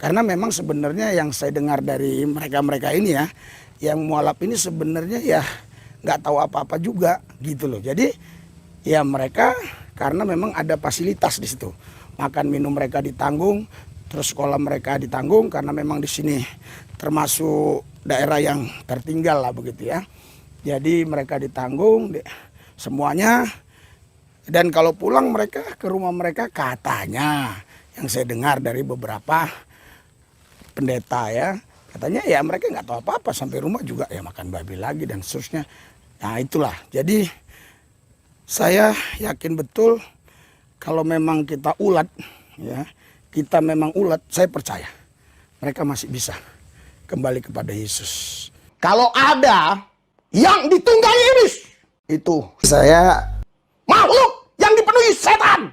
Karena memang sebenarnya yang saya dengar dari mereka-mereka ini ya, yang mualaf ini sebenarnya ya nggak tahu apa-apa juga gitu loh. Jadi ya mereka karena memang ada fasilitas di situ, makan minum mereka ditanggung, terus sekolah mereka ditanggung karena memang di sini termasuk daerah yang tertinggal lah begitu ya. Jadi mereka ditanggung semuanya, dan kalau pulang mereka ke rumah mereka katanya yang saya dengar dari beberapa pendeta ya, katanya ya mereka nggak tahu apa-apa, sampai rumah juga ya makan babi lagi dan seterusnya. Nah itulah, jadi saya yakin betul kalau memang kita ulat ya, kita memang ulat, saya percaya mereka masih bisa kembali kepada Yesus. Kalau ada yang ditunggangi iblis, itu saya makhluk yang dipenuhi setan.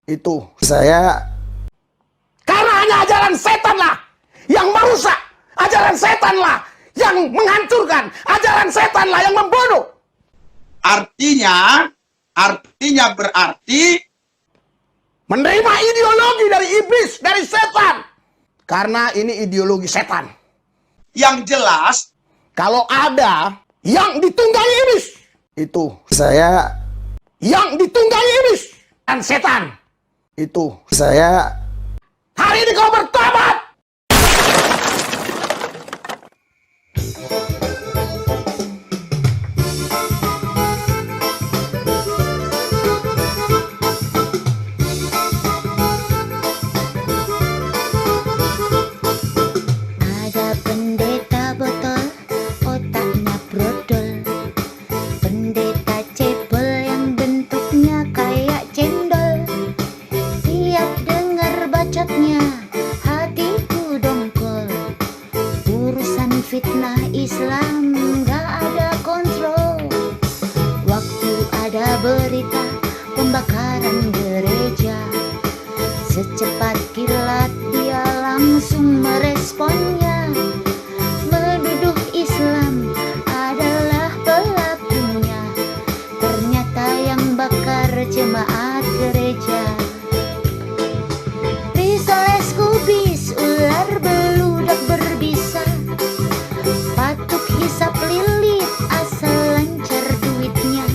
Itu saya, karena hanya ajaran setan lah yang merusak, ajaran setan lah yang menghancurkan, ajaran setan lah yang membunuh. Artinya berarti Menerima ideologi dari iblis, dari setan. Karena ini ideologi setan. yang jelas Kalau ada yang ditunggangi iblis, itu saya, yang ditunggangi iblis dan setan, itu saya. Hari ini kau bertobat. Ada pendeta botol, otaknya brodol. Pendeta cebol yang bentuknya kayak cendol. Tiap dengar bacotnya, hatiku dongkol. Urusan fitnah Islam gak ada kontrol. Waktu ada berita pembakaran gereja, secepat kilat dia langsung meresponnya. Menuduh Islam adalah pelakunya. Ternyata yang bakar jemaat gereja. Risoles kubis, ular beludak berbisa. Patuk hisap lilit, asal lancar duitnya.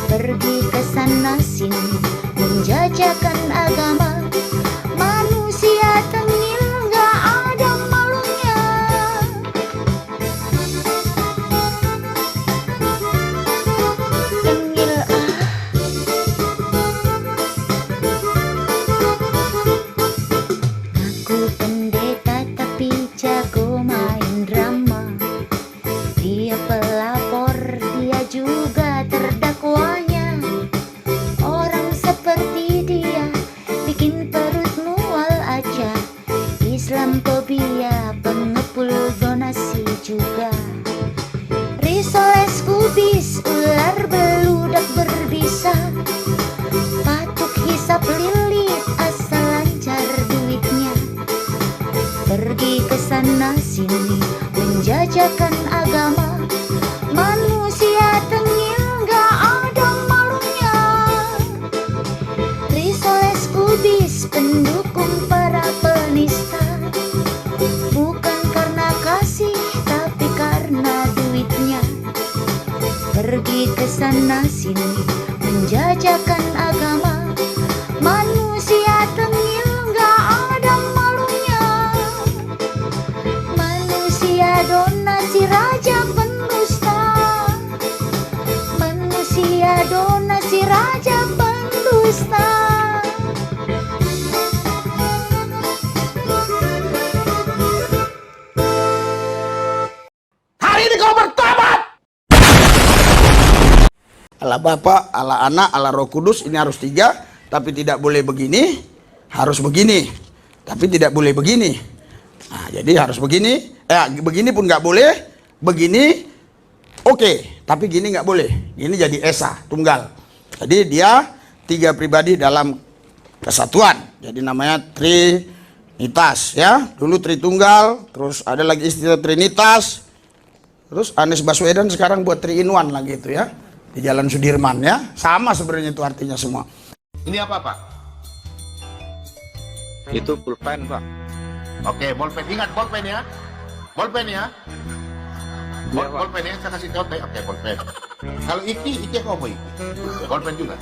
Pergi ke sana sini, menjajakan agama. Manusia tengil gak ada malunya. Tengil Aku pendeta tapi jago main drama. Dia pelapor, dia juga terdakwanya. Orang seperti dia bikin perut mual aja. Islamfobia, pengepul donasi juga. Risoles kubis, ular beludak berbisa. Patuk hisap lilit, asal lancar duitnya. Pergi ke sana sini, menjajakan agama. Manusia tengil gak ada malunya. Risoles kubis, pendukung para penista. Bukan karena kasih, tapi karena duitnya. Pergi ke sana sini, menjajakan agama. Manusia tengil gak ada malunya. Manusia donasi raja pendusta. Manusia donasi raja pendusta. Hari ini kau bertobat. Allah Bapa, Allah Anak, Allah Roh Kudus, ini harus 3, tapi tidak boleh begini, harus begini, tapi tidak boleh begini. Nah, jadi harus begini, begini pun nggak boleh, begini, oke, tapi gini nggak boleh. Ini jadi esa, tunggal. Jadi dia 3 pribadi dalam kesatuan. Jadi namanya Trinitas ya. Dulu Tritunggal, terus ada lagi istilah Trinitas. Terus Anies Baswedan sekarang buat 3 in 1 lagi itu ya. Di Jalan Sudirman ya. Sama sebenarnya itu artinya semua. Ini apa, Pak? Itu pulpen, Pak. Oke, bolpen. Ingat bolpen ya. Bolpen ya. Bolpen ya, saya kasih contoh. Oke, bolpen. Kalau iki apa boy? Bolpen juga.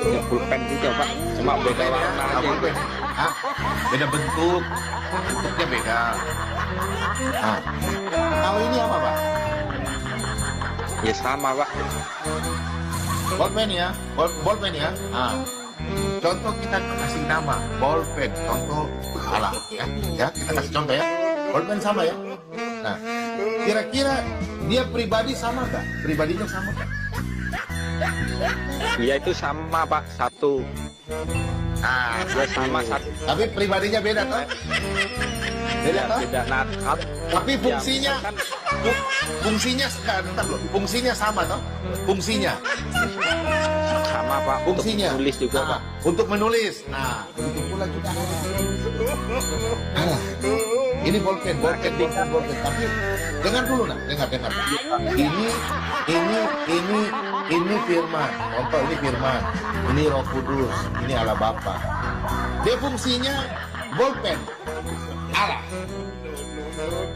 Ya pulpen juga Pak, cuma beda warna aja. Bolpen. Hah? Beda bentuknya beda. Nah, kalau ini apa Pak? Ya sama Pak. Bolpen ya, bolpen ya. Nah, contoh kita kasih nama bolpen. Contoh alah ya, kita kasih contoh ya. Bolpen sama ya. Nah, kira-kira dia pribadi sama nggak? Pribadinya sama nggak? Ya itu sama Pak, satu. Ah, Ya sama satu. tapi pribadinya beda toh? Beda toh? Beda nakat. Tapi fungsinya, kan fungsinya sebentar loh. Fungsinya sama toh? Fungsinya, sama Pak. Untuk fungsinya. tulis juga Nah, Pak. untuk menulis. Nah, begitu pula juga. Alah, ini bolpen. Tapi dengar dulu nah, dengar. Ini firman. Contoh ini firman. Ini Roh Kudus. Ini Allah Bapa. Dia fungsinya bolpen.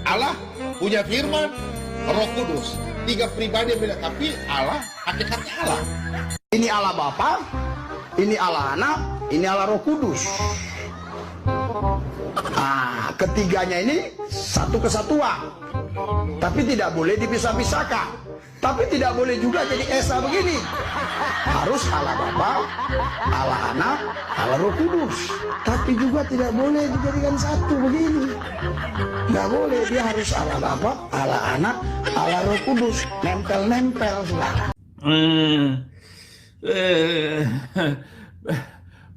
Allah punya firman, Roh Kudus. 3 pribadi beda, tapi Allah hakikatnya Allah. Ini Allah Bapa, ini Allah Anak, ini Allah Roh Kudus. Nah, ketiganya ini satu kesatuan. Tapi tidak boleh dipisah-pisahkan. Tapi tidak boleh juga jadi esa begini. Harus Allah Bapa, Allah Anak, Allah Roh Kudus. Tapi juga tidak boleh dijadikan satu begini. Nggak boleh, dia harus Allah Bapa, Allah Anak, Allah Roh Kudus. Nempel-nempel sudah.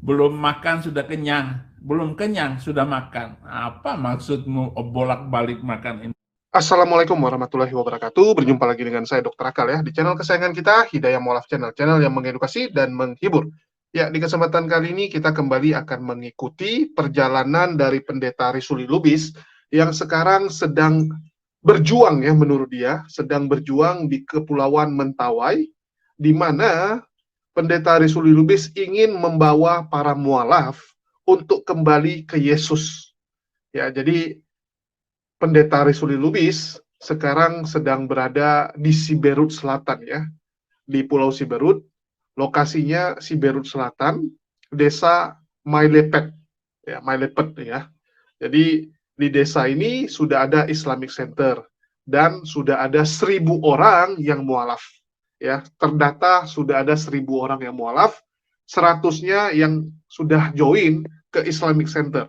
Belum makan sudah kenyang, belum kenyang sudah makan. Apa maksudmu bolak-balik makan ini? Assalamualaikum warahmatullahi wabarakatuh. Berjumpa lagi dengan saya Dr. Akal ya di channel kesayangan kita, Hidayah Mualaf Channel, channel yang mengedukasi dan menghibur. Ya, di kesempatan kali ini kita kembali akan mengikuti perjalanan dari Pendeta Risuli Lubis yang sekarang sedang berjuang ya, menurut dia sedang berjuang di Kepulauan Mentawai, di mana Pendeta Risuli Lubis ingin membawa para mualaf untuk kembali ke Yesus. Ya, jadi Pendeta Risuli Lubis sekarang sedang berada di Siberut Selatan ya, di Pulau Siberut. Lokasinya Siberut Selatan, desa Mailepet ya, Mailepet ya. Jadi di desa ini sudah ada Islamic Center dan sudah ada 1.000 orang yang mualaf ya. Terdata sudah ada 1.000 orang yang mualaf, 100-nya yang sudah join ke Islamic Center.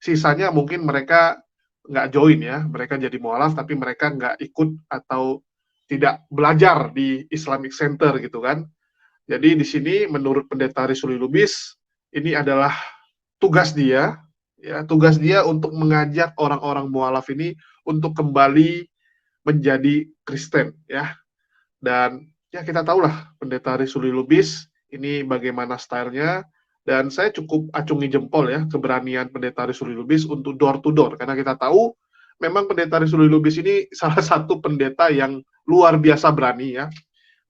Sisanya mungkin mereka nggak join ya, mereka jadi mualaf tapi mereka nggak ikut atau tidak belajar di Islamic Center gitu kan. Jadi di sini menurut Pendeta Risuli Lubis ini adalah tugas dia ya, tugas dia untuk mengajak orang-orang mualaf ini untuk kembali menjadi Kristen ya. Dan ya kita tahulah Pendeta Risuli Lubis ini bagaimana stylenya. Dan saya cukup acungi jempol ya keberanian Pendeta Risuli Lubis untuk door to door, karena kita tahu memang Pendeta Risuli Lubis ini salah satu pendeta yang luar biasa berani ya.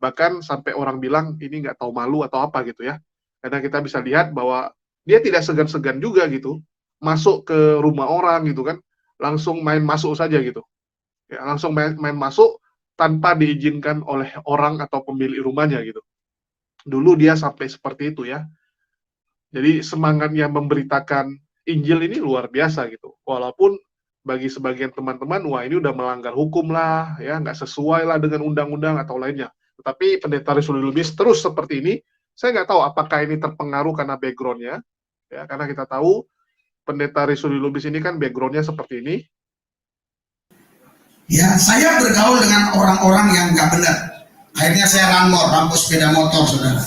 Bahkan sampai orang bilang ini nggak tahu malu atau apa gitu ya. Karena kita bisa lihat bahwa dia tidak segan-segan juga gitu masuk ke rumah orang gitu kan, langsung main masuk saja gitu. Ya, langsung main masuk tanpa diizinkan oleh orang atau pemilik rumahnya gitu. Dulu dia sampai seperti itu ya. Jadi semangatnya memberitakan Injil ini luar biasa gitu. Walaupun bagi sebagian teman-teman, wah ini udah melanggar hukum lah, ya nggak sesuai lah dengan undang-undang atau lainnya. Tetapi Pendeta Risuli Lubis terus seperti ini. Saya nggak tahu apakah ini terpengaruh karena background-nya, ya karena kita tahu Pendeta Risuli Lubis ini kan background-nya seperti ini. Ya, saya bergaul dengan orang-orang yang nggak benar. Akhirnya saya rampok sepeda motor, saudara.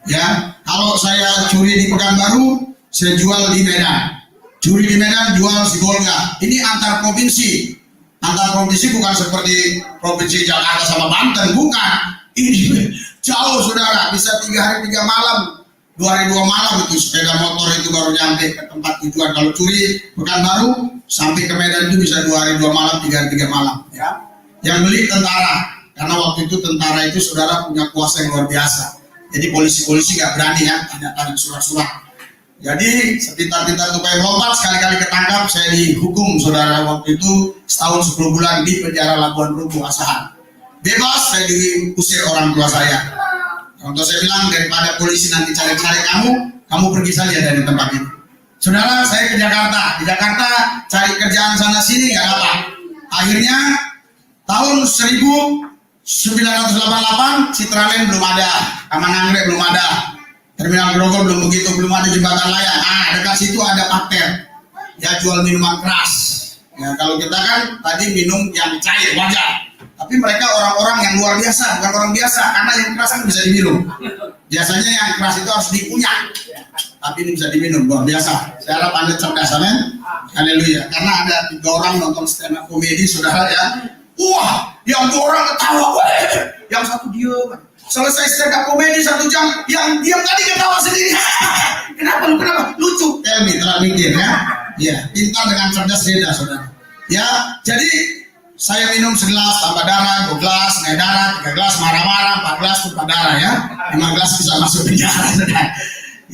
Ya, kalau saya curi di Pekanbaru, saya jual di Medan. Curi di Medan, jual di Bolga. Ini antar provinsi. Antar provinsi bukan seperti provinsi Jakarta sama Banten, bukan. Ini jauh, saudara. Bisa 3 hari 3 malam, 2 hari 2 malam itu sepeda motor itu baru nyampe ke tempat tujuan. Kalau curi Pekanbaru, sampai ke Medan itu bisa 2 hari 2 malam, 3 hari 3 malam. Ya, yang beli tentara. Karena waktu itu tentara itu, saudara, punya kuasa yang luar biasa. Jadi polisi-polisi nggak berani ya, tanda tangan surat-surat. Jadi sepintar-pintar tupai melompat sekali-kali ketangkap, saya dihukum saudara waktu itu setahun 10 bulan di penjara Labuan Ruku Asahan. Bebas, saya diusir orang tua saya. Orang tua saya bilang, daripada polisi nanti cari-cari kamu pergi saja dari tempat ini. Saudara, saya ke Jakarta. Di Jakarta cari kerjaan sana sini nggak dapat. Akhirnya tahun 1988 Citraland belum ada, Taman Anggrek belum ada, Terminal Grogol belum begitu, belum ada jembatan layang. Dekat situ ada pakter, ya jual minuman keras. Ya kalau kita kan tadi minum yang cair wajar, tapi mereka orang-orang yang luar biasa, bukan orang biasa, karena yang keras kan bisa diminum. Biasanya yang keras itu harus dikunyah, tapi ini bisa diminum, luar biasa. Saya harap Anda cerdas, amin. Haleluya. Karena ada 3 orang nonton stand up komedi, saudara ya. Wah, yang 2 orang ketawa, yang satu diam. Selesai stand up komedi 1 jam, yang diam tadi ketawa sendiri. Kenapa? Lucu. Elmi telah mikir ya. Ya, pintar dengan cerdas beda, saudara. Ya, jadi saya minum segelas tambah darah, 2 gelas naik darah, 3 gelas marah-marah, 4 gelas tumpah darah ya. 5 gelas bisa masuk penjara, saudara.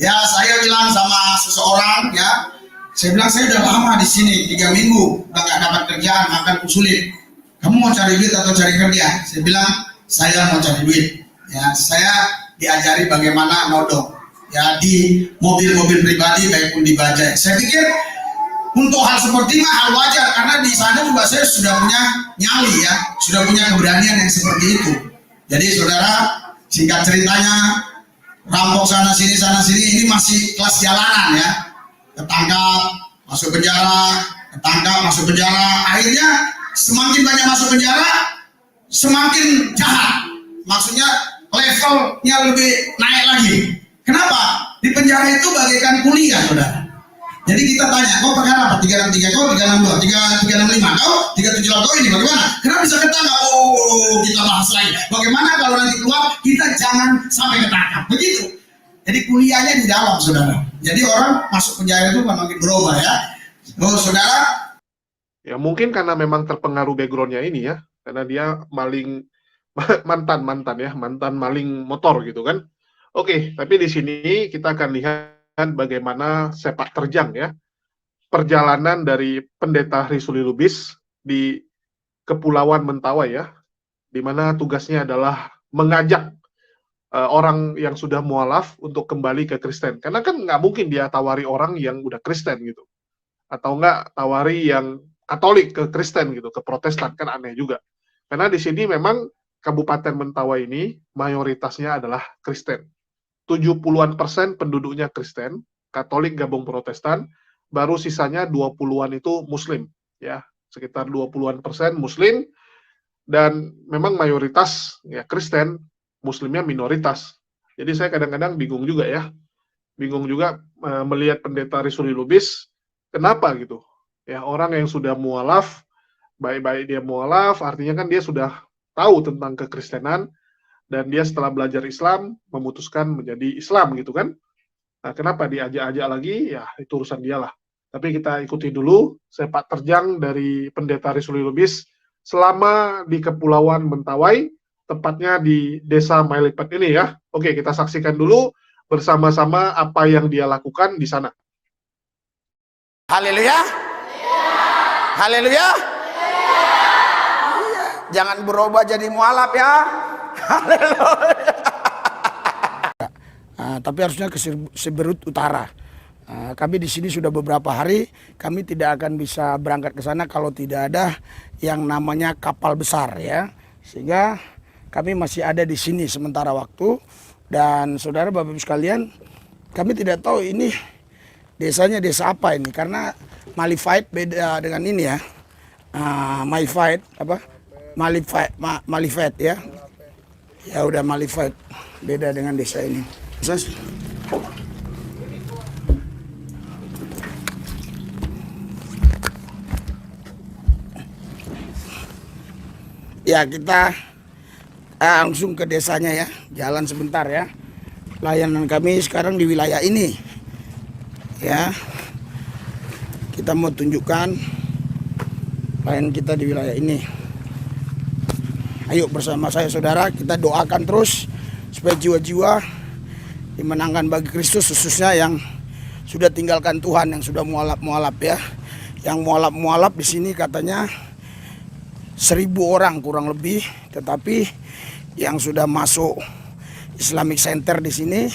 Ya, saya bilang sama seseorang ya, saya bilang saya udah lama di sini 3 minggu, udah gak dapat kerjaan, makan sulit. Kamu mau cari duit atau cari kerja? Saya bilang saya mau cari duit. Ya, saya diajari bagaimana nodong. Ya di mobil-mobil pribadi baik pun di bajai. Saya pikir untuk hal seperti ini hal wajar karena di sana juga saya sudah punya nyali ya, sudah punya keberanian yang seperti itu. Jadi saudara, singkat ceritanya rampok sana sini ini masih kelas jalanan ya. Ketangkap, masuk penjara, ketangkap, masuk penjara. Akhirnya semakin banyak masuk penjara, semakin jahat. Maksudnya levelnya lebih naik lagi. Kenapa? Di penjara itu bagaikan kuliah, saudara. Jadi kita tanya, kau perkara apa? 363 kau, 362, 365 kau, 378 kau ini bagaimana? Kenapa bisa ketangkap? Oh, kita bahas lagi. Bagaimana kalau nanti keluar, kita jangan sampai ketangkap. Begitu. Jadi kuliahnya di dalam, saudara. Jadi orang masuk penjara itu makin berubah ya. Oh, saudara. Ya mungkin karena memang terpengaruh backgroundnya ini ya, karena dia maling mantan maling motor gitu kan. Oke, tapi di sini kita akan lihat bagaimana sepak terjang ya perjalanan dari Pendeta Risuli Lubis di Kepulauan Mentawai ya, di mana tugasnya adalah mengajak orang yang sudah mualaf untuk kembali ke Kristen. Karena kan nggak mungkin dia tawari orang yang udah Kristen gitu, atau nggak tawari yang Katolik ke Kristen gitu, ke Protestan, kan aneh juga. Karena di sini memang Kabupaten Mentawai ini mayoritasnya adalah Kristen. 70-an% penduduknya Kristen, Katolik gabung Protestan, baru sisanya 20-an itu Muslim, ya, sekitar 20-an% Muslim, dan memang mayoritas ya Kristen, Muslimnya minoritas. Jadi saya kadang-kadang bingung juga melihat Pendeta Risuli Lubis, kenapa gitu? Ya orang yang sudah mualaf, baik-baik dia mualaf, artinya kan dia sudah tahu tentang kekristenan, dan dia setelah belajar Islam memutuskan menjadi Islam gitu kan. Nah, kenapa diajak-ajak lagi? Ya itu urusan dia lah. Tapi kita ikuti dulu sepak terjang dari Pendeta Risuli Lubis selama di Kepulauan Mentawai, tepatnya di Desa Mailipat ini ya. Oke, kita saksikan dulu bersama-sama apa yang dia lakukan di sana. Haleluya. Haleluya. Jangan berubah jadi mualaf ya. Haleluya. Tapi harusnya ke Siberut Utara. Kami di sini sudah beberapa hari. Kami tidak akan bisa berangkat ke sana kalau tidak ada yang namanya kapal besar ya. Sehingga kami masih ada di sini sementara waktu. Dan saudara Bapak Ibu sekalian, kami tidak tahu ini desanya desa apa ini, karena Malifait beda dengan ini ya. Malifait apa? Malifait ya. Ya udah Malifait beda dengan desa ini. Ya kita langsung ke desanya ya, jalan sebentar ya. Layanan kami sekarang di wilayah ini ya. Kita mau tunjukkan pelayanan kita di wilayah ini. Ayo bersama saya saudara, kita doakan terus supaya jiwa-jiwa dimenangkan bagi Kristus, khususnya yang sudah tinggalkan Tuhan, yang sudah mualaf ya. Yang mualaf di sini katanya 1.000 orang kurang lebih, tetapi yang sudah masuk Islamic Center di sini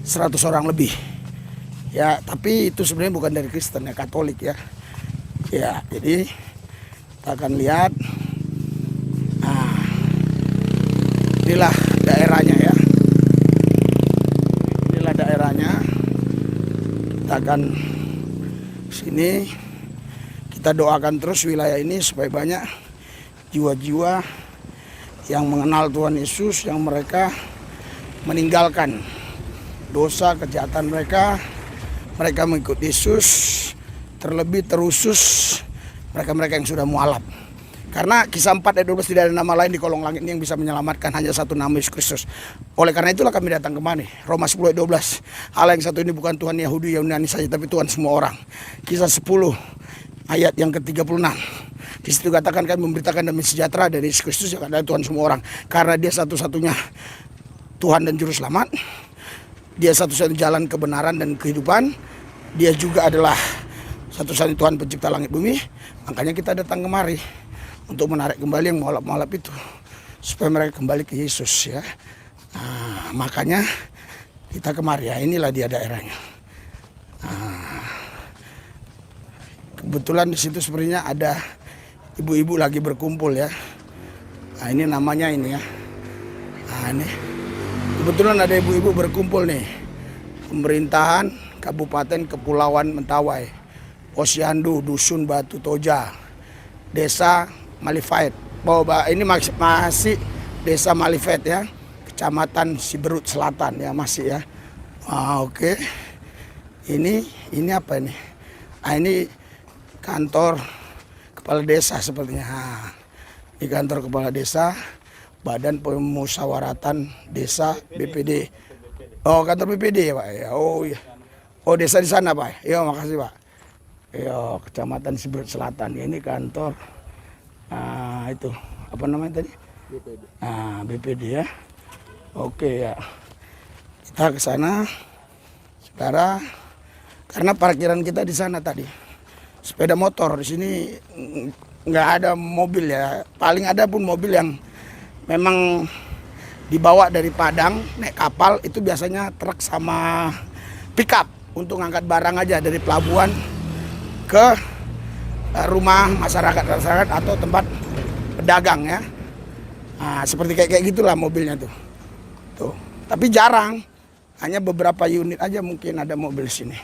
100 orang lebih. Ya, tapi itu sebenarnya bukan dari Kristen ya, Katolik ya. Ya, jadi kita akan lihat. Nah, inilah daerahnya ya. Inilah daerahnya. Kita akan sini, kita doakan terus wilayah ini supaya banyak jiwa-jiwa yang mengenal Tuhan Yesus, yang mereka meninggalkan dosa kejahatan mereka mengikut Yesus, terlebih terusus mereka-mereka yang sudah mualaf. Karena Kisah 4 ayat 12 tidak ada nama lain di kolong langit ini yang bisa menyelamatkan, hanya satu nama, Yesus Kristus. Oleh karena itulah kami datang kemari. Roma 10 ayat 12. Allah yang satu ini bukan Tuhan Yahudi Yunani saja, tapi Tuhan semua orang. Kisah 10 ayat yang ke-36. Di situ katakan kami memberitakan damai sejahtera dari Yesus Kristus yang adalah Tuhan semua orang. Karena dia satu-satunya Tuhan dan Juru Selamat. Dia satu-satunya jalan kebenaran dan kehidupan. Dia juga adalah satu-satunya Tuhan pencipta langit bumi. Makanya kita datang kemari untuk menarik kembali yang mualaf-mualaf itu, supaya mereka kembali ke Yesus ya. Nah, makanya kita kemari ya. Inilah dia daerahnya. Nah, kebetulan di situ sebenarnya ada ibu-ibu lagi berkumpul ya. Nah, ini namanya ini ya. Nah, ini kebetulan ada ibu-ibu berkumpul nih. Pemerintahan Kabupaten Kepulauan Mentawai, Posyandu, Dusun Batu Toja, Desa Malifait. Ini masih Desa Malifait ya, Kecamatan Siberut Selatan ya, masih ya. Oke. Ini apa ini? Ini kantor kepala desa sepertinya. Di kantor kepala desa, Badan Pemusyawaratan Desa BPD. Oh, kantor BPD ya Pak. Ya, oh iya. Oh, desa di sana Pak. Ya, makasih Pak. Ya, Kecamatan Siberut Selatan. Ini kantor itu apa namanya tadi? BPD. BPD ya. Oke ya. Kita ke sana, saudara. Karena parkiran kita di sana tadi. Sepeda motor di sini nggak ada mobil ya. Paling ada pun mobil yang memang dibawa dari Padang naik kapal, itu biasanya truk sama pickup untuk ngangkat barang aja dari pelabuhan ke rumah masyarakat atau tempat pedagang ya. Nah, seperti kayak gitulah mobilnya tuh. Tapi jarang, hanya beberapa unit aja mungkin ada mobil sini.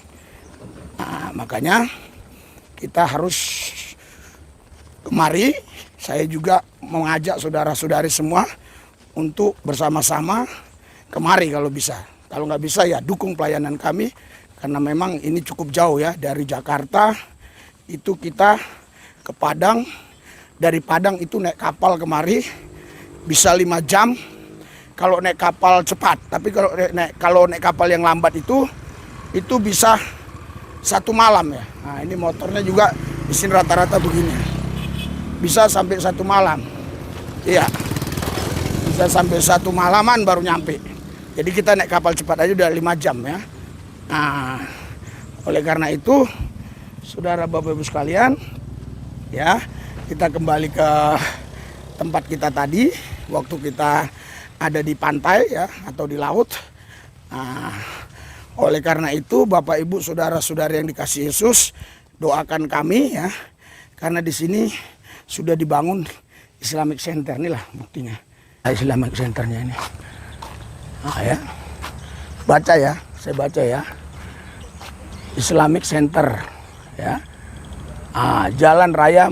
Nah, makanya kita harus kemari. Saya juga mengajak saudara-saudari semua untuk bersama-sama kemari kalau bisa. Kalau nggak bisa ya dukung pelayanan kami, karena memang ini cukup jauh ya dari Jakarta. Itu kita ke Padang, dari Padang itu naik kapal kemari bisa 5 jam kalau naik kapal cepat. Tapi kalau naik kapal yang lambat itu bisa 1 malam ya. Nah, ini motornya juga di sini rata-rata begini, bisa sampai 1 malam. Iya, bisa sampai 1 malaman baru nyampe. Jadi kita naik kapal cepat aja udah 5 jam ya. Nah, oleh karena itu, saudara Bapak Ibu sekalian, ya kita kembali ke tempat kita tadi, waktu kita ada di pantai ya atau di laut. Nah, oleh karena itu, Bapak Ibu saudara-saudara yang dikasihi Yesus, doakan kami ya, karena di sini sudah dibangun Islamic Center. Inilah buktinya. Islamic Centernya ini. Nah ya, baca ya, saya baca ya. Islamic Center ya. Jalan Raya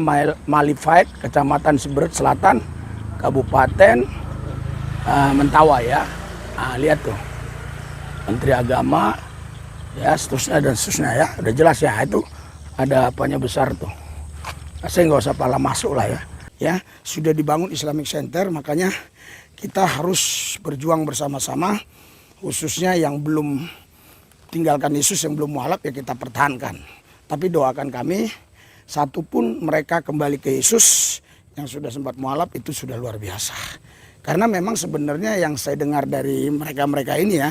Malifait, Kecamatan Siberut Selatan, Kabupaten Mentawai ya. Lihat tuh, Menteri Agama ya, seterusnya dan seterusnya ya. Udah jelas ya, itu ada apanya besar tuh. Saya nggak usah pala masuk lah ya. Ya, sudah dibangun Islamic Center, makanya kita harus berjuang bersama-sama, khususnya yang belum tinggalkan Yesus, yang belum mualaf ya kita pertahankan. Tapi doakan kami, satupun mereka kembali ke Yesus yang sudah sempat mualaf itu sudah luar biasa. Karena memang sebenarnya yang saya dengar dari mereka-mereka ini ya,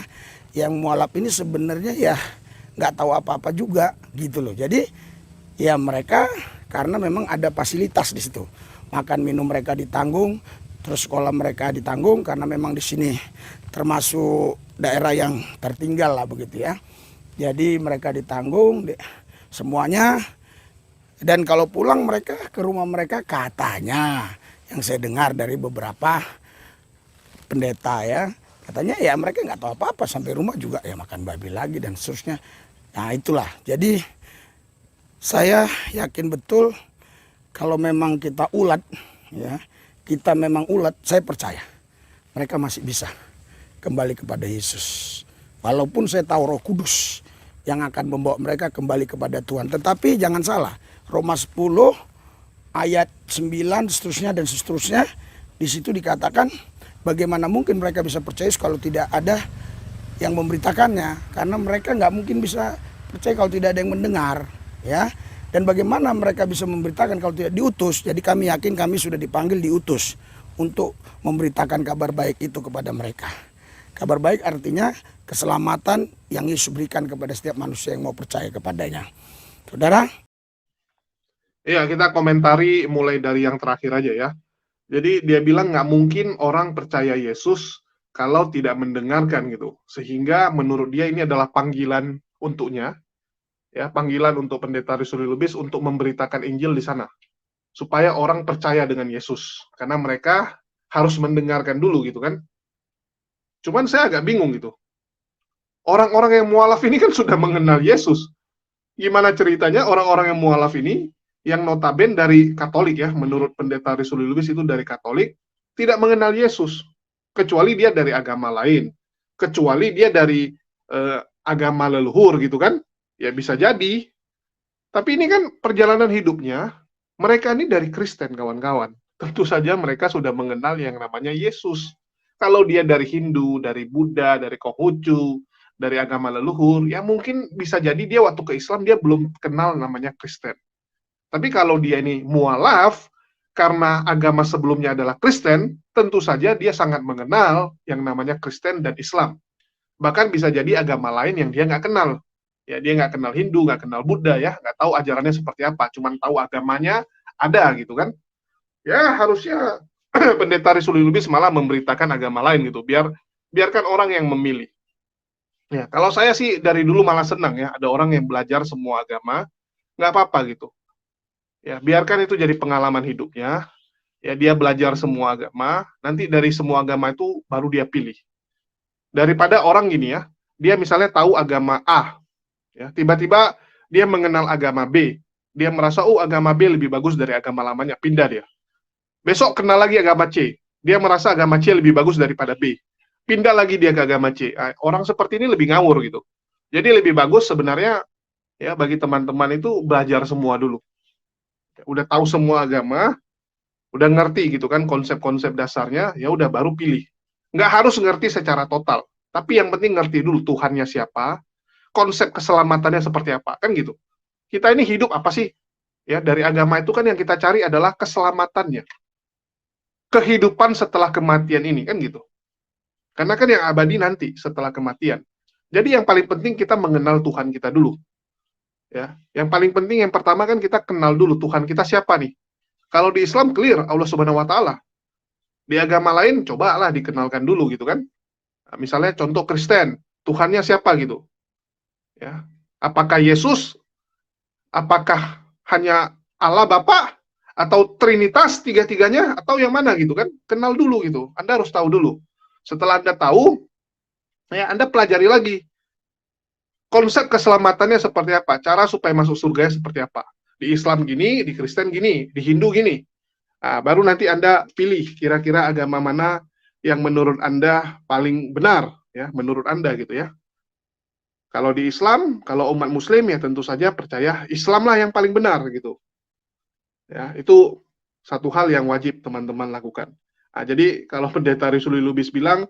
yang mualaf ini sebenarnya ya nggak tahu apa-apa juga gitu loh. Jadi ya mereka karena memang ada fasilitas di situ, makan minum mereka ditanggung, terus sekolah mereka ditanggung karena memang di sini termasuk daerah yang tertinggal lah begitu ya. Jadi mereka ditanggung semuanya, dan kalau pulang mereka ke rumah mereka katanya yang saya dengar dari beberapa pendeta ya, katanya ya mereka nggak tahu apa-apa sampai rumah juga ya makan babi lagi dan seterusnya. Nah itulah, jadi saya yakin betul kalau memang kita ulat ya, kita memang ulat, saya percaya mereka masih bisa kembali kepada Yesus. Walaupun saya tahu Roh Kudus yang akan membawa mereka kembali kepada Tuhan. Tetapi jangan salah, Roma 10 ayat 9 seterusnya dan seterusnya, di situ dikatakan bagaimana mungkin mereka bisa percaya kalau tidak ada yang memberitakannya, karena mereka nggak mungkin bisa percaya kalau tidak ada yang mendengar ya. Dan bagaimana mereka bisa memberitakan kalau tidak diutus. Jadi kami yakin kami sudah dipanggil diutus untuk memberitakan kabar baik itu kepada mereka. Kabar baik artinya keselamatan yang Yesus berikan kepada setiap manusia yang mau percaya kepadanya. Saudara? Iya, kita komentari mulai dari yang terakhir aja ya. Jadi dia bilang nggak mungkin orang percaya Yesus kalau tidak mendengarkan gitu. Sehingga menurut dia ini adalah panggilan untuknya, ya, panggilan untuk pendeta Rizuli Lubis untuk memberitakan Injil di sana. Supaya orang percaya dengan Yesus. Karena mereka harus mendengarkan dulu gitu kan. Cuman saya agak bingung gitu. Orang-orang yang mualaf ini kan sudah mengenal Yesus. Gimana ceritanya orang-orang yang mualaf ini, yang notaben dari Katolik ya, menurut pendeta Rizuli Lubis itu dari Katolik, tidak mengenal Yesus. Kecuali dia dari agama lain. Kecuali dia dari agama leluhur gitu kan. Ya bisa jadi. Tapi ini kan perjalanan hidupnya, mereka ini dari Kristen kawan-kawan. Tentu saja mereka sudah mengenal yang namanya Yesus. Kalau dia dari Hindu, dari Buddha, dari Konghucu, dari agama leluhur, ya mungkin bisa jadi dia waktu ke Islam dia belum kenal namanya Kristen. Tapi kalau dia ini mualaf, karena agama sebelumnya adalah Kristen, tentu saja dia sangat mengenal yang namanya Kristen dan Islam. Bahkan bisa jadi agama lain yang dia nggak kenal. Ya, dia nggak kenal Hindu, nggak kenal Buddha ya, nggak tahu ajarannya seperti apa, cuman tahu agamanya ada gitu kan. Ya harusnya pendeta Rizuli Lubis malah memberitakan agama lain gitu, biarkan orang yang memilih. Ya, kalau saya sih dari dulu malah senang ya, ada orang yang belajar semua agama, nggak apa-apa gitu. Ya, biarkan itu jadi pengalaman hidupnya. Ya, dia belajar semua agama, nanti dari semua agama itu baru dia pilih. Daripada orang gini ya, dia misalnya tahu agama A, ya, tiba-tiba dia mengenal agama B, dia merasa oh agama B lebih bagus dari agama lamanya, pindah dia. Besok kenal lagi agama C, dia merasa agama C lebih bagus daripada B, pindah lagi dia ke agama C. Orang seperti ini lebih ngawur gitu. Jadi lebih bagus sebenarnya ya bagi teman-teman itu belajar semua dulu. Udah tahu semua agama, udah ngerti gitu kan konsep-konsep dasarnya, ya udah baru pilih. Nggak harus ngerti secara total, tapi yang penting ngerti dulu Tuhannya siapa, konsep keselamatannya seperti apa, kan gitu. Kita ini hidup apa sih? Ya, dari agama itu kan yang kita cari adalah keselamatannya. Kehidupan setelah kematian ini, kan gitu. Karena kan yang abadi nanti setelah kematian. Jadi yang paling penting kita mengenal Tuhan kita dulu. Ya, yang paling penting yang pertama kan kita kenal dulu Tuhan kita siapa nih. Kalau di Islam clear Allah Subhanahu wa taala. Di agama lain cobalah dikenalkan dulu gitu kan. Nah, misalnya contoh Kristen, Tuhannya siapa gitu. Ya. Apakah Yesus? Apakah hanya Allah Bapa atau Trinitas tiga-tiganya atau yang mana gitu kan? Kenal dulu gitu. Anda harus tahu dulu. Setelah Anda tahu, ya Anda pelajari lagi. Konsep keselamatannya seperti apa? Cara supaya masuk surga seperti apa? Di Islam gini, di Kristen gini, di Hindu gini. Nah, baru nanti Anda pilih kira-kira agama mana yang menurut Anda paling benar, ya, menurut Anda gitu ya. Kalau di Islam, kalau umat Muslim ya tentu saja percaya Islam lah yang paling benar gitu. Ya, itu satu hal yang wajib teman-teman lakukan. Nah, jadi kalau pendeta Rizuli Lubis bilang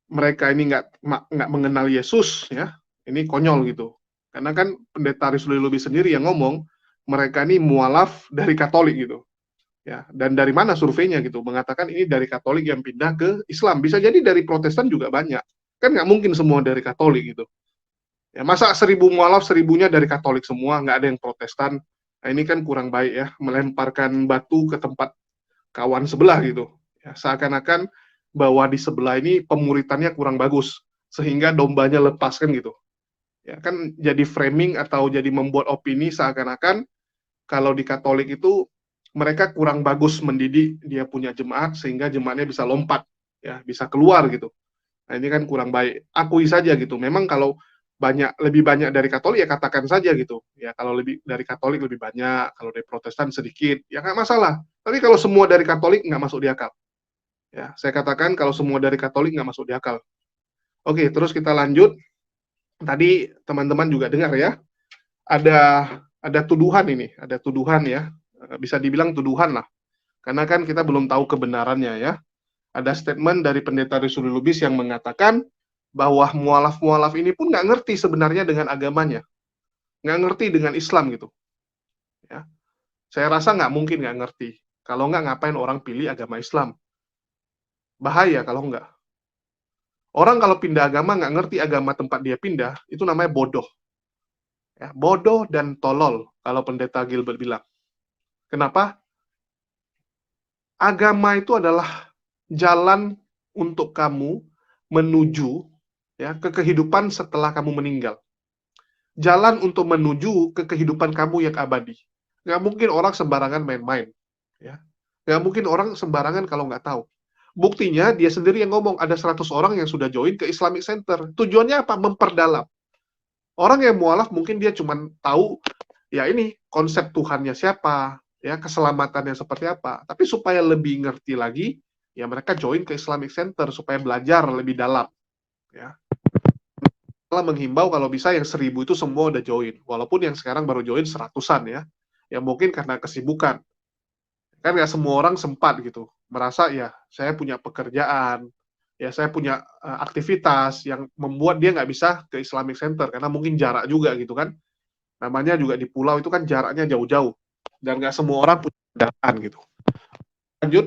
mereka ini nggak mengenal Yesus, ya, ini konyol gitu. Karena kan pendeta Rizuli Lubis sendiri yang ngomong mereka ini mualaf dari Katolik gitu. Ya, dan dari mana surveinya gitu mengatakan ini dari Katolik yang pindah ke Islam. Bisa jadi dari Protestan juga banyak. Kan nggak mungkin semua dari Katolik gitu. Ya, masa 1000 mualaf, 1000-nya dari Katolik semua, nggak ada yang Protestan. Nah, ini kan kurang baik ya, melemparkan batu ke tempat kawan sebelah gitu. Ya, seakan-akan bahwa di sebelah ini pemuritannya kurang bagus, sehingga dombanya lepas kan gitu. Ya, kan jadi framing atau jadi membuat opini seakan-akan kalau di Katolik itu mereka kurang bagus mendidik, dia punya jemaat sehingga jemaatnya bisa lompat, ya, bisa keluar gitu. Nah, ini kan kurang baik. Akui saja gitu. Memang kalau lebih banyak dari Katolik ya katakan saja gitu. Ya, kalau lebih dari Katolik lebih banyak, kalau dari Protestan sedikit, ya nggak masalah. Tapi kalau semua dari Katolik nggak masuk di akal. Ya, saya katakan kalau semua dari Katolik nggak masuk di akal. Oke, terus kita lanjut. Tadi teman-teman juga dengar ya, ada tuduhan ini, ada tuduhan ya, bisa dibilang tuduhan lah, karena kan kita belum tahu kebenarannya ya. Ada statement dari Pendeta Rusuli Lubis yang mengatakan bahwa mualaf-mualaf ini pun nggak ngerti sebenarnya dengan agamanya, nggak ngerti dengan Islam gitu. Ya, saya rasa nggak mungkin nggak ngerti. Kalau nggak, ngapain orang pilih agama Islam? Bahaya kalau nggak. Orang kalau pindah agama nggak ngerti agama tempat dia pindah, itu namanya bodoh. Ya, bodoh dan tolol, kalau Pendeta Gilbert bilang. Kenapa? Agama itu adalah jalan untuk kamu menuju ya ke kehidupan setelah kamu meninggal. Jalan untuk menuju ke kehidupan kamu yang abadi. Nggak mungkin orang sembarangan main-main. Ya. Nggak mungkin orang sembarangan kalau nggak tahu. Buktinya dia sendiri yang ngomong, ada 100 orang yang sudah join ke Islamic Center. Tujuannya apa? Memperdalam. Orang yang mualaf mungkin dia cuma tahu, ya ini, konsep Tuhannya siapa, ya keselamatannya seperti apa. Tapi supaya lebih ngerti lagi, ya mereka join ke Islamic Center, supaya belajar lebih dalam. Ya. Malah menghimbau kalau bisa yang 1000 itu semua udah join. Walaupun yang sekarang baru join 100-an ya. Ya mungkin karena kesibukan. Kan nggak semua orang sempat gitu, merasa ya saya punya pekerjaan, ya saya punya aktivitas yang membuat dia nggak bisa ke Islamic Center, karena mungkin jarak juga gitu kan, namanya juga di pulau itu kan jaraknya jauh-jauh, dan nggak semua orang punya kendaraan gitu. Lanjut,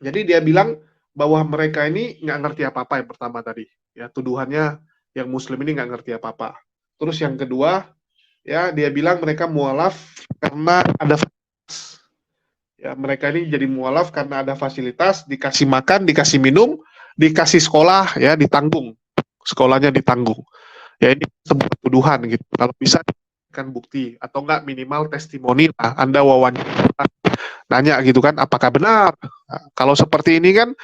jadi dia bilang bahwa mereka ini nggak ngerti apa-apa yang pertama tadi, ya tuduhannya yang Muslim ini nggak ngerti apa-apa. Terus yang kedua, ya dia bilang mereka mualaf karena ada ya, mereka ini jadi mualaf karena ada fasilitas, dikasih makan, dikasih minum, dikasih sekolah, ya ditanggung, sekolahnya ditanggung. Ya ini sebuah tuduhan gitu. Kalau bisa kan bukti atau enggak minimal testimoni lah. Anda wawancara, nanya gitu kan, apakah benar? Nah, kalau seperti ini kan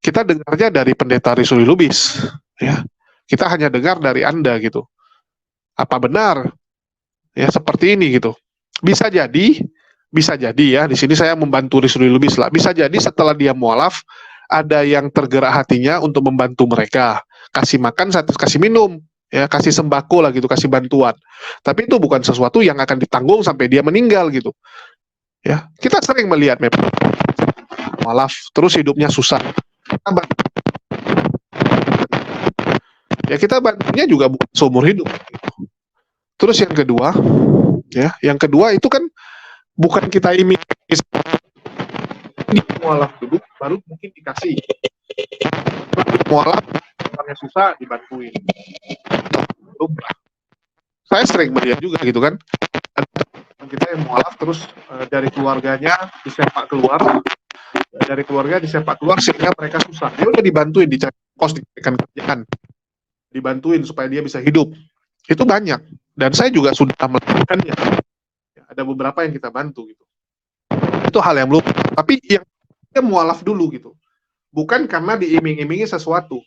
kita dengarnya dari Pendeta Rusuli Lubis, ya. Kita hanya dengar dari Anda gitu. Apa benar? Ya seperti ini gitu. Bisa jadi ya, di sini saya membantu Rusuli Lubis lah. Bisa jadi setelah dia mualaf, ada yang tergerak hatinya untuk membantu mereka, kasih makan, kasih minum, ya kasih sembako lah gitu, kasih bantuan. Tapi itu bukan sesuatu yang akan ditanggung sampai dia meninggal gitu. Ya, kita sering melihat memang mualaf, terus hidupnya susah. Ya kita bantunya juga bukan seumur hidup. Gitu. Terus yang kedua itu kan bukan kita iming mualaf dulu, baru mungkin dikasih. Mualaf, orangnya susah, dibantuin. Saya sering melihat juga gitu kan. Kita yang mualaf terus dari keluarganya disepak keluar, sehingga mereka susah. Dia udah dibantuin, dicari kos, diberikan kerjaan, dibantuin supaya dia bisa hidup. Itu banyak. Dan saya juga sudah melakukannya. Ada beberapa yang kita bantu gitu. Itu hal yang belum. Tapi yang kita mualaf dulu gitu. Bukan karena diiming-imingi sesuatu.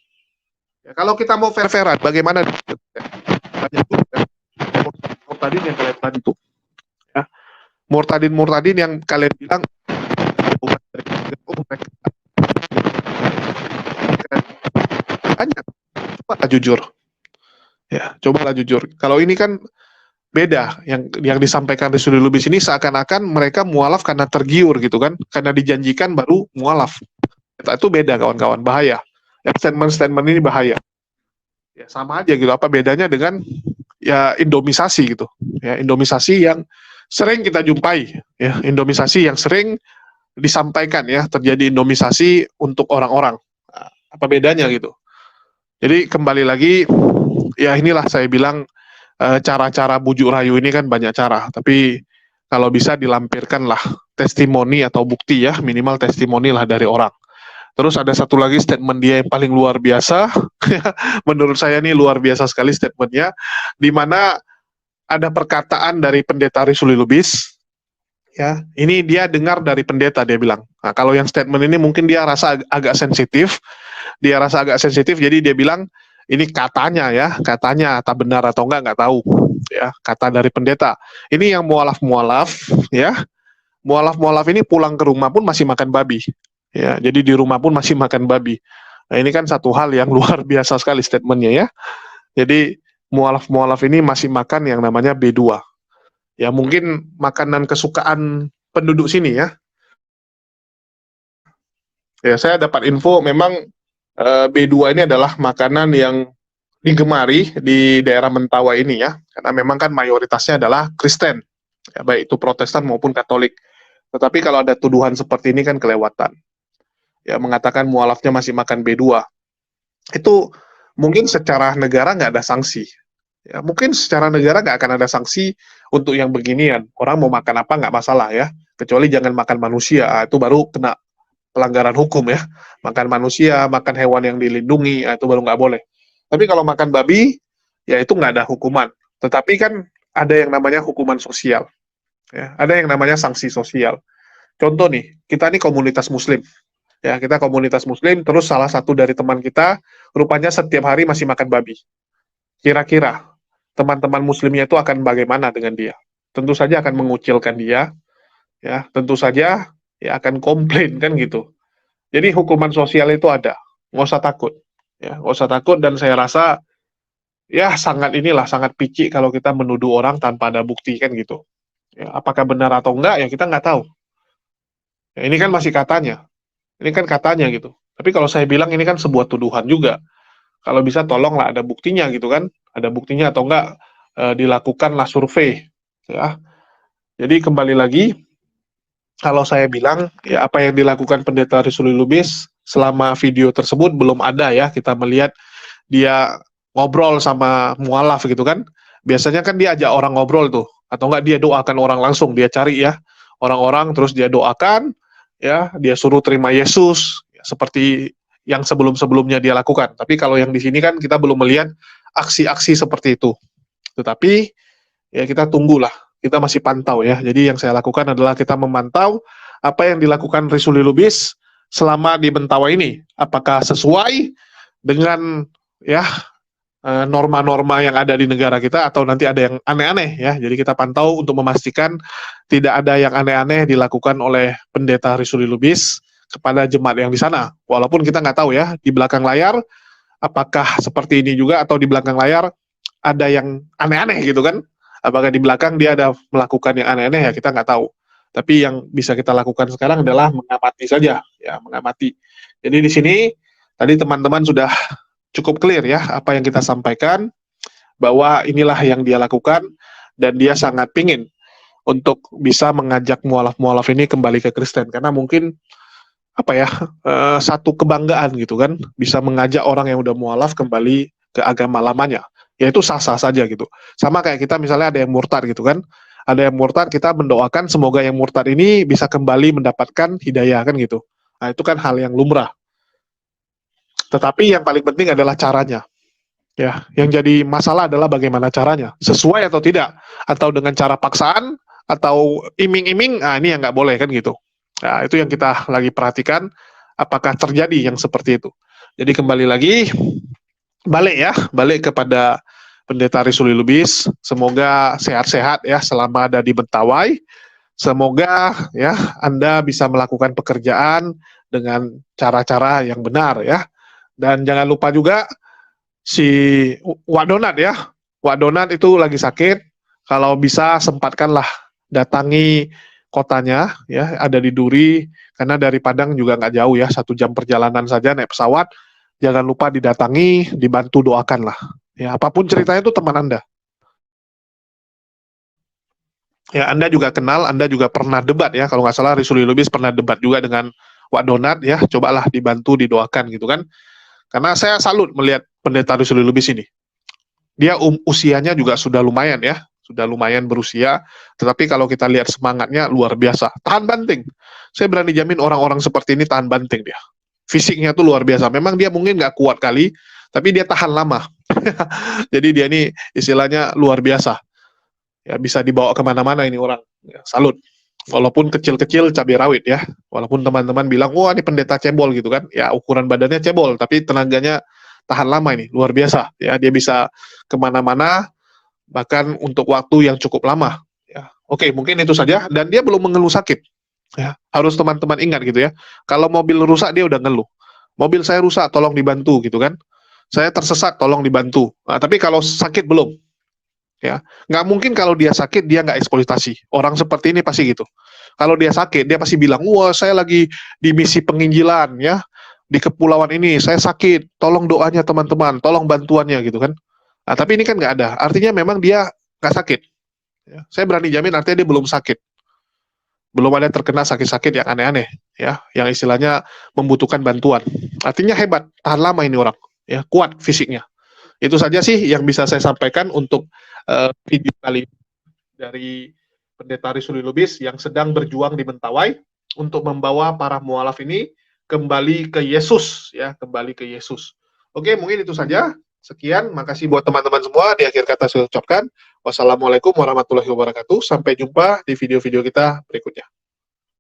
Ya, kalau kita mau fair-fairan, bagaimana? Banyak juga. Murtadin yang kalian bantu. Ya. Murtadin yang kalian bilang banyak. Cobalah jujur. Ya, cobalah jujur. Kalau ini kan beda, yang disampaikan Rusuli Lubis ini seakan-akan mereka mualaf karena tergiur gitu kan, karena dijanjikan baru mualaf. Itu beda kawan-kawan, bahaya. Ya, statement ini bahaya. Ya sama aja gitu, apa bedanya dengan ya indomisasi gitu. Ya indomisasi yang sering kita jumpai, ya indomisasi yang sering disampaikan ya, terjadi indomisasi untuk orang-orang. Apa bedanya gitu. Jadi kembali lagi ya inilah saya bilang cara-cara bujuk rayu ini kan banyak cara, tapi kalau bisa dilampirkanlah testimoni atau bukti ya, minimal testimoni lah dari orang. Terus ada satu lagi statement dia yang paling luar biasa, menurut saya ini luar biasa sekali statementnya, di mana ada perkataan dari pendeta Risuli Lubis, ya, ini dia dengar dari pendeta, dia bilang. Nah, kalau yang statement ini mungkin dia rasa agak sensitif, jadi dia bilang, ini katanya ya, katanya, tak benar atau enggak tahu, ya, kata dari pendeta. Ini yang mualaf-mualaf, ya, mualaf-mualaf ini pulang ke rumah pun masih makan babi. Ya, jadi di rumah pun masih makan babi. Nah, ini kan satu hal yang luar biasa sekali statementnya ya. Jadi mualaf-mualaf ini masih makan yang namanya B2. Ya, mungkin makanan kesukaan penduduk sini ya. Ya, saya dapat info memang B2 ini adalah makanan yang digemari di daerah Mentawai ini ya. Karena memang kan mayoritasnya adalah Kristen. Ya, baik itu Protestan maupun Katolik. Tetapi kalau ada tuduhan seperti ini kan kelewatan. Ya, mengatakan mualafnya masih makan B2. Itu mungkin secara negara nggak ada sanksi. Ya, mungkin secara negara nggak akan ada sanksi untuk yang beginian. Orang mau makan apa nggak masalah ya. Kecuali jangan makan manusia, itu baru kena pelanggaran hukum ya. Makan manusia, makan hewan yang dilindungi, itu baru nggak boleh. Tapi kalau makan babi, ya itu nggak ada hukuman. Tetapi kan ada yang namanya hukuman sosial. Ya, ada yang namanya sanksi sosial. Contoh nih, kita nih komunitas muslim. Ya, kita komunitas muslim, terus salah satu dari teman kita, rupanya setiap hari masih makan babi. Kira-kira, teman-teman muslimnya itu akan bagaimana dengan dia? Tentu saja akan mengucilkan dia, ya, tentu saja ya akan komplain, kan gitu. Jadi hukuman sosial itu ada, nggak usah takut. Ya, nggak usah takut, dan saya rasa, ya sangat picik kalau kita menuduh orang tanpa ada bukti, kan gitu. Ya, apakah benar atau enggak, ya kita nggak tahu. Ya, ini kan masih katanya. Ini kan katanya gitu. Tapi kalau saya bilang ini kan sebuah tuduhan juga. Kalau bisa tolonglah ada buktinya gitu kan. Ada buktinya atau enggak dilakukanlah survei. Ya. Jadi kembali lagi, kalau saya bilang ya apa yang dilakukan pendeta Risuli Lubis selama video tersebut belum ada ya. Kita melihat dia ngobrol sama mualaf gitu kan. Biasanya kan dia ajak orang ngobrol tuh. Atau enggak dia doakan orang langsung. Dia cari ya orang-orang terus dia doakan. Ya, dia suruh terima Yesus ya, seperti yang sebelum-sebelumnya dia lakukan. Tapi kalau yang di sini kan kita belum melihat aksi-aksi seperti itu. Tetapi ya kita tunggulah, kita masih pantau ya. Jadi yang saya lakukan adalah kita memantau apa yang dilakukan Risuli Lubis selama di Mentawai ini. Apakah sesuai dengan ya norma-norma yang ada di negara kita atau nanti ada yang aneh-aneh ya. Jadi kita pantau untuk memastikan tidak ada yang aneh-aneh dilakukan oleh pendeta Risuli Lubis kepada jemaat yang di sana. Walaupun kita nggak tahu ya di belakang layar apakah seperti ini juga atau di belakang layar ada yang aneh-aneh gitu kan. Apakah di belakang dia ada melakukan yang aneh-aneh ya kita nggak tahu. Tapi yang bisa kita lakukan sekarang adalah mengamati saja ya, mengamati. Jadi di sini tadi teman-teman sudah cukup clear ya apa yang kita sampaikan, bahwa inilah yang dia lakukan dan dia sangat pingin untuk bisa mengajak mualaf-mualaf ini kembali ke Kristen, karena mungkin apa ya satu kebanggaan gitu kan bisa mengajak orang yang udah mualaf kembali ke agama lamanya, ya itu sah-sah saja gitu. Sama kayak kita misalnya ada yang murtad gitu kan, ada yang murtad, kita mendoakan semoga yang murtad ini bisa kembali mendapatkan hidayah kan gitu. Nah itu kan hal yang lumrah. Tetapi yang paling penting adalah caranya. Ya, yang jadi masalah adalah bagaimana caranya. Sesuai atau tidak, atau dengan cara paksaan atau iming-iming, nah ini yang nggak boleh kan gitu. Nah, itu yang kita lagi perhatikan apakah terjadi yang seperti itu. Jadi kembali lagi balik kepada pendeta Risuli Lubis. Semoga sehat-sehat ya selama ada di Mentawai. Semoga ya Anda bisa melakukan pekerjaan dengan cara-cara yang benar ya. Dan jangan lupa juga si Wak Donat ya. Wak Donat itu lagi sakit. Kalau bisa sempatkanlah datangi kotanya ya, ada di Duri, karena dari Padang juga nggak jauh ya, 1 jam perjalanan saja naik pesawat. Jangan lupa didatangi, dibantu doakanlah. Ya, apapun ceritanya itu teman Anda. Ya, Anda juga kenal, Anda juga pernah debat ya, kalau nggak salah Risuli Lubis pernah debat juga dengan Wak Donat ya, cobalah dibantu, didoakan gitu kan. Karena saya salut melihat pendeta Risuli Lubis ini. Dia usianya juga sudah lumayan ya, sudah lumayan berusia, tetapi kalau kita lihat semangatnya luar biasa. Tahan banting. Saya berani jamin orang-orang seperti ini tahan banting dia. Fisiknya tuh luar biasa. Memang dia mungkin nggak kuat kali, tapi dia tahan lama. Jadi dia ini istilahnya luar biasa. Ya, bisa dibawa kemana-mana ini orang. Ya, salut. Walaupun kecil-kecil cabai rawit ya. Walaupun teman-teman bilang, wah ini pendeta cebol gitu kan. Ya ukuran badannya cebol, tapi tenaganya tahan lama ini, luar biasa. Ya, dia bisa kemana-mana, bahkan untuk waktu yang cukup lama. Ya, oke, mungkin itu saja. Dan dia belum mengeluh sakit. Ya, harus teman-teman ingat gitu ya. Kalau mobil rusak dia udah ngeluh. Mobil saya rusak, tolong dibantu gitu kan. Saya tersesat, tolong dibantu. Nah, tapi kalau sakit belum. Ya, nggak mungkin kalau dia sakit dia nggak eksploitasi. Orang seperti ini pasti gitu. Kalau dia sakit dia pasti bilang, wah saya lagi di misi penginjilan ya. Di kepulauan ini saya sakit, tolong doanya teman-teman, tolong bantuannya gitu kan. Nah, tapi ini kan nggak ada, artinya memang dia nggak sakit. Ya, saya berani jamin artinya dia belum sakit, belum ada terkena sakit-sakit yang aneh-aneh, ya, yang istilahnya membutuhkan bantuan. Artinya hebat, tahan lama ini orang, ya, kuat fisiknya. Itu saja sih yang bisa saya sampaikan untuk video kali ini dari Pendeta Rizuli Lubis yang sedang berjuang di Mentawai untuk membawa para mualaf ini kembali ke Yesus, ya, kembali ke Yesus. Oke, mungkin itu saja. Sekian, makasih buat teman-teman semua. Di akhir kata saya ucapkan, wassalamualaikum warahmatullahi wabarakatuh. Sampai jumpa di video-video kita berikutnya.